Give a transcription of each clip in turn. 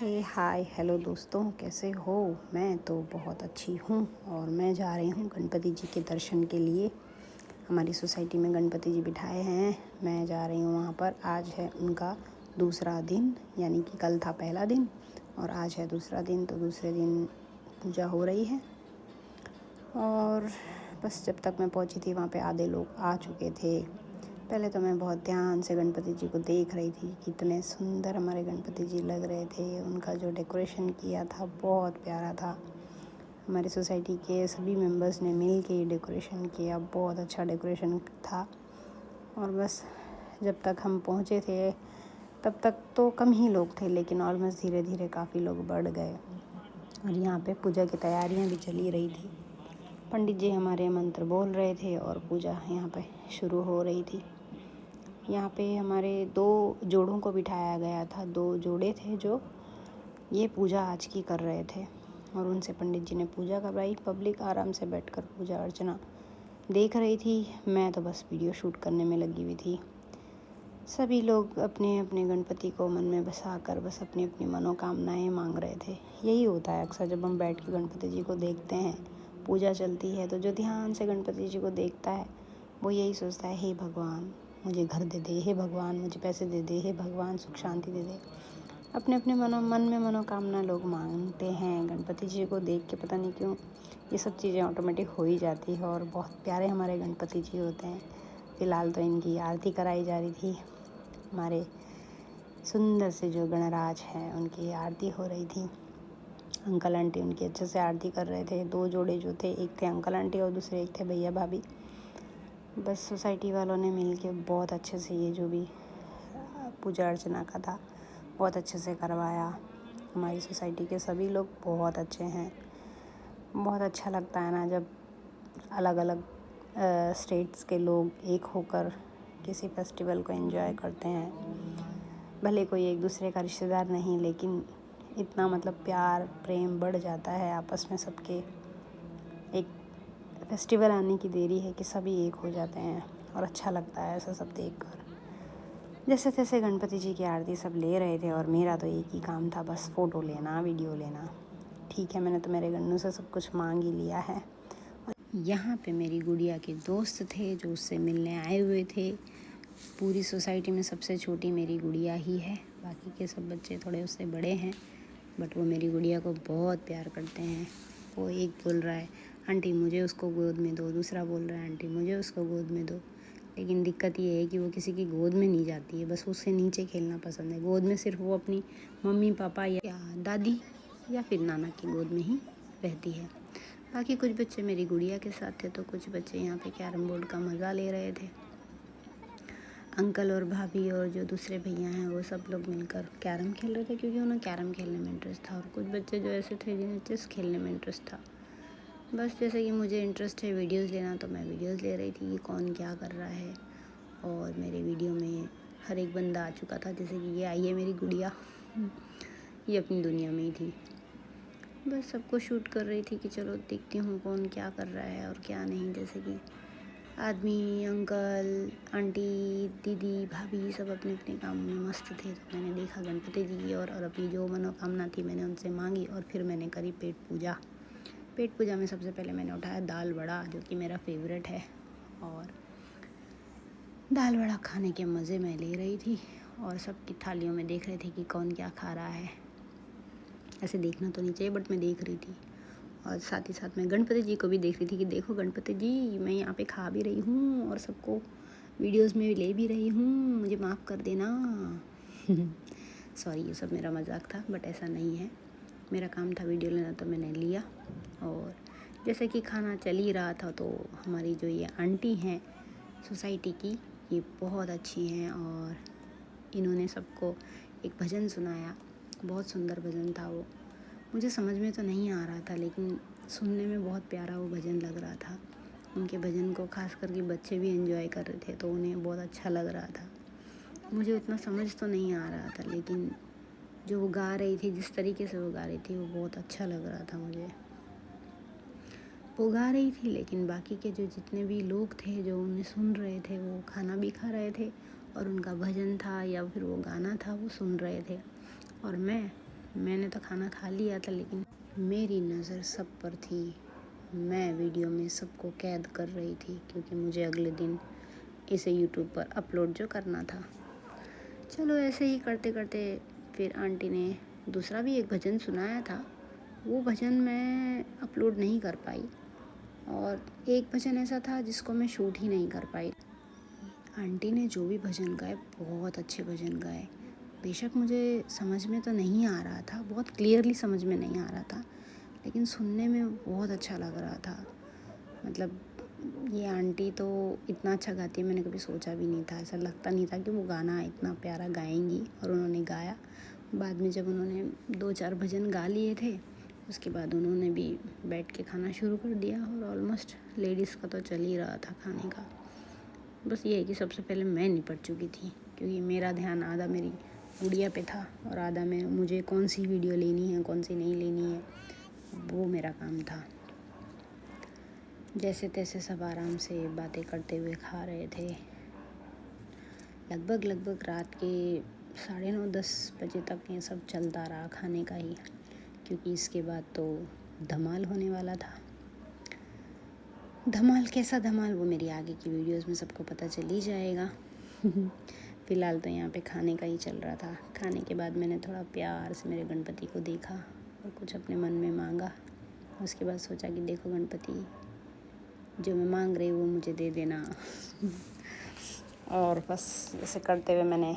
Hi hello दोस्तों, कैसे हो। मैं तो बहुत अच्छी हूँ और मैं जा रही हूँ गणपति जी के दर्शन के लिए। हमारी सोसाइटी में गणपति जी बिठाए हैं, मैं जा रही हूँ वहाँ पर। आज है उनका दूसरा दिन, यानी कि कल था पहला दिन और आज है दूसरा दिन। तो दूसरे दिन पूजा हो रही है और बस जब तक मैं पहुँची थी वहाँ पे आधे लोग आ चुके थे। पहले तो मैं बहुत ध्यान से गणपति जी को देख रही थी, कितने सुंदर हमारे गणपति जी लग रहे थे। उनका जो डेकोरेशन किया था बहुत प्यारा था। हमारी सोसाइटी के सभी मेंबर्स ने मिल के डेकोरेशन किया, बहुत अच्छा डेकोरेशन था। और बस जब तक हम पहुँचे थे तब तक तो कम ही लोग थे, लेकिन ऑलमोस्ट धीरे धीरे काफ़ी लोग बढ़ गए और यहाँ पे पूजा की तैयारियाँ भी चली रही थी। पंडित जी हमारे मंत्र बोल रहे थे और पूजा यहाँ पे शुरू हो रही थी। यहाँ पे हमारे 2 जोड़ों को बिठाया गया था। 2 जोड़े थे जो ये पूजा आज की कर रहे थे और उनसे पंडित जी ने पूजा करवाई। पब्लिक आराम से बैठकर पूजा अर्चना देख रही थी। मैं तो बस वीडियो शूट करने में लगी हुई थी। सभी लोग अपने अपने गणपति को मन में बसाकर बस अपनी अपनी मनोकामनाएं मांग रहे थे। यही होता है अक्सर जब हम बैठ के गणपति जी को देखते हैं, पूजा चलती है, तो जो ध्यान से गणपति जी को देखता है वो यही सोचता है, हे भगवान मुझे घर दे दे, हे भगवान मुझे पैसे दे दे, हे भगवान सुख शांति दे दे। अपने अपने मन में मनोकामना लोग मांगते हैं। गणपति जी को देख के पता नहीं क्यों ये सब चीज़ें ऑटोमेटिक हो ही जाती है और बहुत प्यारे हमारे गणपति जी होते हैं। फ़िलहाल तो इनकी आरती कराई जा रही थी। हमारे सुंदर से जो गणराज हैं उनकी आरती हो रही थी। अंकल आंटी उनकी अच्छे से आरती कर रहे थे। 2 जोड़े जो थे, एक थे अंकल आंटी और दूसरे एक थे भैया भाभी। बस सोसाइटी वालों ने मिल के बहुत अच्छे से ये जो भी पूजा अर्चना का था बहुत अच्छे से करवाया। हमारी सोसाइटी के सभी लोग बहुत अच्छे हैं। बहुत अच्छा लगता है ना जब अलग अलग स्टेट्स के लोग एक होकर किसी फेस्टिवल को एंजॉय करते हैं। भले कोई एक दूसरे का रिश्तेदार नहीं, लेकिन इतना मतलब प्यार प्रेम बढ़ जाता है आपस में सबके। एक फेस्टिवल आने की देरी है कि सभी एक हो जाते हैं और अच्छा लगता है ऐसा सब देखकर। जैसे तैसे गणपति जी की आरती सब ले रहे थे और मेरा तो एक ही काम था, बस फ़ोटो लेना, वीडियो लेना। ठीक है, मैंने तो मेरे गन्नू से सब कुछ मांग ही लिया है। यहाँ पे मेरी गुड़िया के दोस्त थे जो उससे मिलने आए हुए थे। पूरी सोसाइटी में सबसे छोटी मेरी गुड़िया ही है, बाकी के सब बच्चे थोड़े उससे बड़े हैं, बट वो मेरी गुड़िया को बहुत प्यार करते हैं। वो एक बोल रहा है आंटी मुझे उसको गोद में दो, दूसरा बोल रहा है आंटी मुझे उसको गोद में दो। लेकिन दिक्कत ये है कि वो किसी की गोद में नहीं जाती है, बस उससे नीचे खेलना पसंद है। गोद में सिर्फ वो अपनी मम्मी पापा या दादी या फिर नाना की गोद में ही रहती है। बाकी कुछ बच्चे मेरी गुड़िया के साथ थे, तो कुछ बच्चे यहाँ पे कैरम बोर्ड का मज़ा ले रहे थे। अंकल और भाभी और जो दूसरे भैया हैं वो सब लोग मिलकर कैरम खेल रहे थे, क्योंकि उन्हें कैरम खेलने में इंटरेस्ट था। और कुछ बच्चे जो ऐसे थे जिन्हें चेस खेलने में इंटरेस्ट था। बस जैसे कि मुझे इंटरेस्ट है वीडियोस लेना, तो मैं वीडियोस ले रही थी कि कौन क्या कर रहा है। और मेरे वीडियो में हर एक बंदा आ चुका था, जैसे कि ये आई है मेरी गुड़िया, ये अपनी दुनिया में ही थी। बस सबको शूट कर रही थी कि चलो देखती हूँ कौन क्या कर रहा है और क्या नहीं। जैसे कि आदमी, अंकल, आंटी, दीदी, भाभी सब अपने अपने काम में मस्त थे। तो मैंने देखा गणपति जी की और अपनी जो मनोकामना थी मैंने उनसे मांगी और फिर मैंने करी पेट पूजा। पेट पूजा में सबसे पहले मैंने उठाया दाल वड़ा, जो कि मेरा फेवरेट है, और दाल वड़ा खाने के मज़े मैं ले रही थी और सबकी थालियों में देख रहे थे कि कौन क्या खा रहा है। ऐसे देखना तो नहीं चाहिए, बट मैं देख रही थी। और साथ ही साथ मैं गणपति जी को भी देख रही थी कि देखो गणपति जी, मैं यहाँ पे खा भी रही हूँ और सबको वीडियोस में ले भी रही हूँ, मुझे माफ़ कर देना। सॉरी, ये सब मेरा मजाक था, बट ऐसा नहीं है। मेरा काम था वीडियो लेना, तो मैंने लिया। और जैसे कि खाना चल ही रहा था, तो हमारी जो ये आंटी हैं सोसाइटी की, ये बहुत अच्छी हैं और इन्होंने सबको एक भजन सुनाया। बहुत सुंदर भजन था वो। मुझे समझ में तो नहीं आ रहा था, लेकिन सुनने में बहुत प्यारा वो भजन लग रहा था। उनके भजन को खास करके बच्चे भी एंजॉय कर रहे थे, तो उन्हें बहुत अच्छा लग रहा था। मुझे उतना समझ तो नहीं आ रहा था, लेकिन जो वो गा रही थी, जिस तरीके से वो गा रही थी, वो बहुत अच्छा लग रहा था मुझे। वो गा रही थी, लेकिन बाकी के जो जितने भी लोग थे जो उन्हें सुन रहे थे, वो खाना भी खा रहे थे और उनका भजन था या फिर वो गाना था वो सुन रहे थे। और मैं मैंने तो खाना खा लिया था, लेकिन मेरी नज़र सब पर थी। मैं वीडियो में सबको कैद कर रही थी, क्योंकि मुझे अगले दिन इसे यूट्यूब पर अपलोड जो करना था। चलो ऐसे ही करते करते फिर आंटी ने दूसरा भी एक भजन सुनाया था। वो भजन मैं अपलोड नहीं कर पाई, और एक भजन ऐसा था जिसको मैं शूट ही नहीं कर पाई। आंटी ने जो भी भजन गाए, बहुत अच्छे भजन गाए। बेशक मुझे समझ में तो नहीं आ रहा था, बहुत क्लियरली समझ में नहीं आ रहा था, लेकिन सुनने में बहुत अच्छा लग रहा था। मतलब ये आंटी तो इतना अच्छा गाती है, मैंने कभी सोचा भी नहीं था। ऐसा लगता नहीं था कि वो गाना इतना प्यारा गाएंगी, और उन्होंने गाया। बाद में जब उन्होंने 2-4 भजन गा लिए थे, उसके बाद उन्होंने भी बैठ के खाना शुरू कर दिया, और ऑलमोस्ट लेडीज़ का तो चल ही रहा था खाने का। बस ये है कि सबसे पहले मैं निपट चुकी थी, क्योंकि मेरा ध्यान आधा मेरी गुड़िया पे था, और आधा में मुझे कौन सी वीडियो लेनी है कौन सी नहीं लेनी है, वो मेरा काम था। जैसे तैसे सब आराम से बातें करते हुए खा रहे थे। लगभग रात के 9:30-10 बजे तक ये सब चलता रहा खाने का ही, क्योंकि इसके बाद तो धमाल होने वाला था। धमाल कैसा धमाल, वो मेरी आगे की वीडियोस में सबको पता चल ही जाएगा। फ़िलहाल तो यहाँ पे खाने का ही चल रहा था। खाने के बाद मैंने थोड़ा प्यार से मेरे गणपति को देखा और कुछ अपने मन में मांगा। उसके बाद सोचा कि देखो गणपति, जो मैं मांग रही हूँ वो मुझे दे देना। और बस ऐसे करते हुए मैंने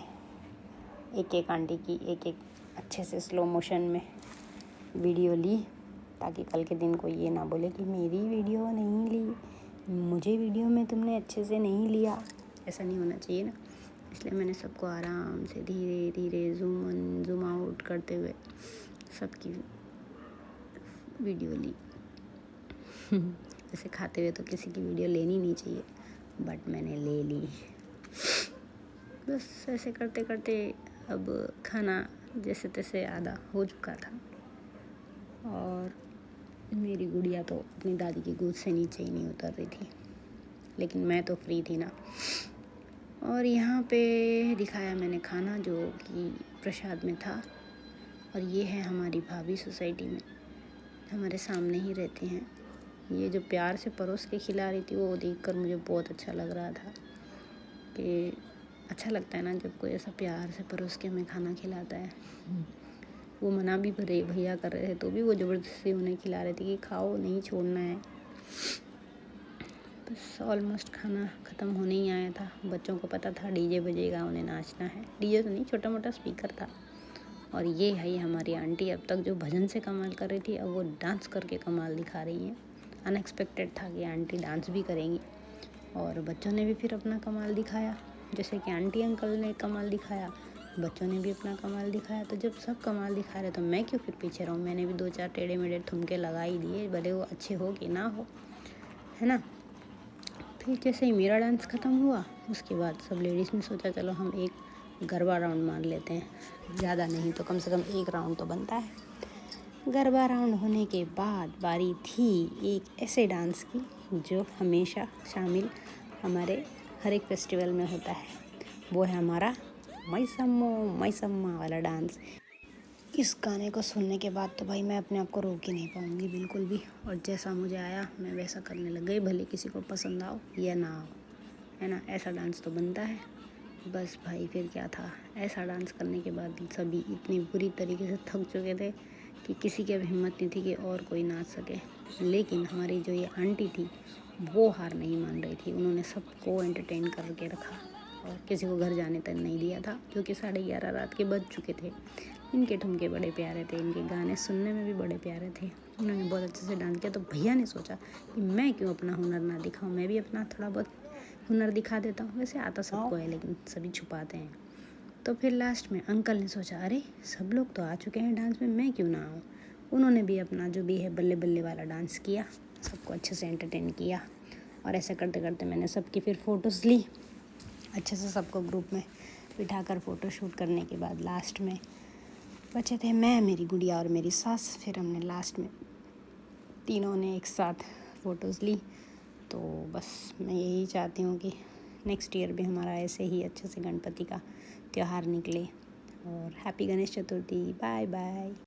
एक आंटी की एक अच्छे से स्लो मोशन में वीडियो ली, ताकि कल के दिन कोई ये ना बोले कि मेरी वीडियो नहीं ली, मुझे वीडियो में तुमने अच्छे से नहीं लिया। ऐसा नहीं होना चाहिए ना। इसलिए मैंने सबको आराम से धीरे धीरे जूम इन जूम आउट करते हुए सबकी वीडियो ली। ऐसे खाते हुए तो किसी की वीडियो लेनी नहीं चाहिए, बट मैंने ले ली। बस ऐसे करते करते अब खाना जैसे तैसे आधा हो चुका था, और मेरी गुड़िया तो अपनी दादी की गोद से नीचे ही नहीं उतर रही थी, लेकिन मैं तो फ्री थी ना। और यहाँ पे दिखाया मैंने खाना जो कि प्रसाद में था। और ये है हमारी भाभी सोसाइटी में, हमारे सामने ही रहती हैं। ये जो प्यार से परोस के खिला रही थी, वो देखकर मुझे बहुत अच्छा लग रहा था। कि अच्छा लगता है ना जब कोई ऐसा प्यार से परोस के हमें खाना खिलाता है। वो मना भी भैया कर रहे थे, तो भी वो ज़बरदस्ती उन्हें खिला रहे थे कि खाओ, नहीं छोड़ना है। बस ऑलमोस्ट खाना ख़त्म होने ही आया था। बच्चों को पता था डीजे बजेगा, उन्हें नाचना है। डीजे तो नहीं, छोटा मोटा स्पीकर था। और ये है हमारी आंटी, अब तक जो भजन से कमाल कर रही थी, अब वो डांस करके कमाल दिखा रही हैं। अनएक्सपेक्टेड था कि आंटी डांस भी करेंगी। और बच्चों ने भी फिर अपना कमाल दिखाया, जैसे कि आंटी अंकल ने कमाल दिखाया, बच्चों ने भी अपना कमाल दिखाया। तो जब सब कमाल दिखा रहे तो मैं क्यों फिर पीछे रहूँ। मैंने भी 2-4 टेढ़े मेढ़े ठुमके लगा ही दिए, भले वो अच्छे हो कि ना हो, है ना। फिर जैसे ही मेरा डांस ख़त्म हुआ, उसके बाद सब लेडीज़ ने सोचा चलो हम एक गरबा राउंड मार लेते हैं। ज़्यादा नहीं तो कम से कम एक राउंड तो बनता है। गरबा राउंड होने के बाद बारी थी एक ऐसे डांस की जो हमेशा शामिल हमारे हर एक फेस्टिवल में होता है। वो है हमारा मैसम्मो मैसम्मा वाला डांस। इस गाने को सुनने के बाद तो भाई मैं अपने आप को रोक ही नहीं पाऊँगी बिल्कुल भी। और जैसा मुझे आया मैं वैसा करने लग गई, भले किसी को पसंद आओ या ना आओ, है ना। ऐसा डांस तो बनता है। बस भाई फिर क्या था, ऐसा डांस करने के बाद सभी इतनी बुरी तरीके से थक चुके थे कि किसी की अब हिम्मत नहीं थी कि और कोई नाच सके। लेकिन हमारी जो ये आंटी थी वो हार नहीं मान रही थी। उन्होंने सबको एंटरटेन करके रखा, और किसी को घर जाने तक नहीं दिया था, क्योंकि 11:30 रात के बज चुके थे। इनके ठुमके बड़े प्यारे थे, इनके गाने सुनने में भी बड़े प्यारे थे। उन्होंने बहुत अच्छे से डांस किया। तो भैया ने सोचा कि मैं क्यों अपना हुनर ना दिखाऊं, मैं भी अपना थोड़ा बहुत हुनर दिखा देता हूँ। वैसे आता सबको है, लेकिन सभी छुपाते हैं। तो फिर लास्ट में अंकल ने सोचा अरे सब लोग तो आ चुके हैं डांस में, मैं क्यों ना आऊँ। उन्होंने भी अपना जो भी है बल्ले बल्ले वाला डांस किया, सबको अच्छे से एंटरटेन किया। और ऐसा करते करते मैंने सबकी फिर फ़ोटोज़ ली अच्छे से, सबको ग्रुप में बिठाकर फ़ोटो शूट करने के बाद लास्ट में बचे थे मैं, मेरी गुड़िया और मेरी सास। फिर हमने लास्ट में तीनों ने एक साथ फ़ोटोज़ ली। तो बस मैं यही चाहती हूँ कि नेक्स्ट ईयर भी हमारा ऐसे ही अच्छे से गणपति का त्यौहार निकले। और happy Ganesh Chaturthi, bye bye.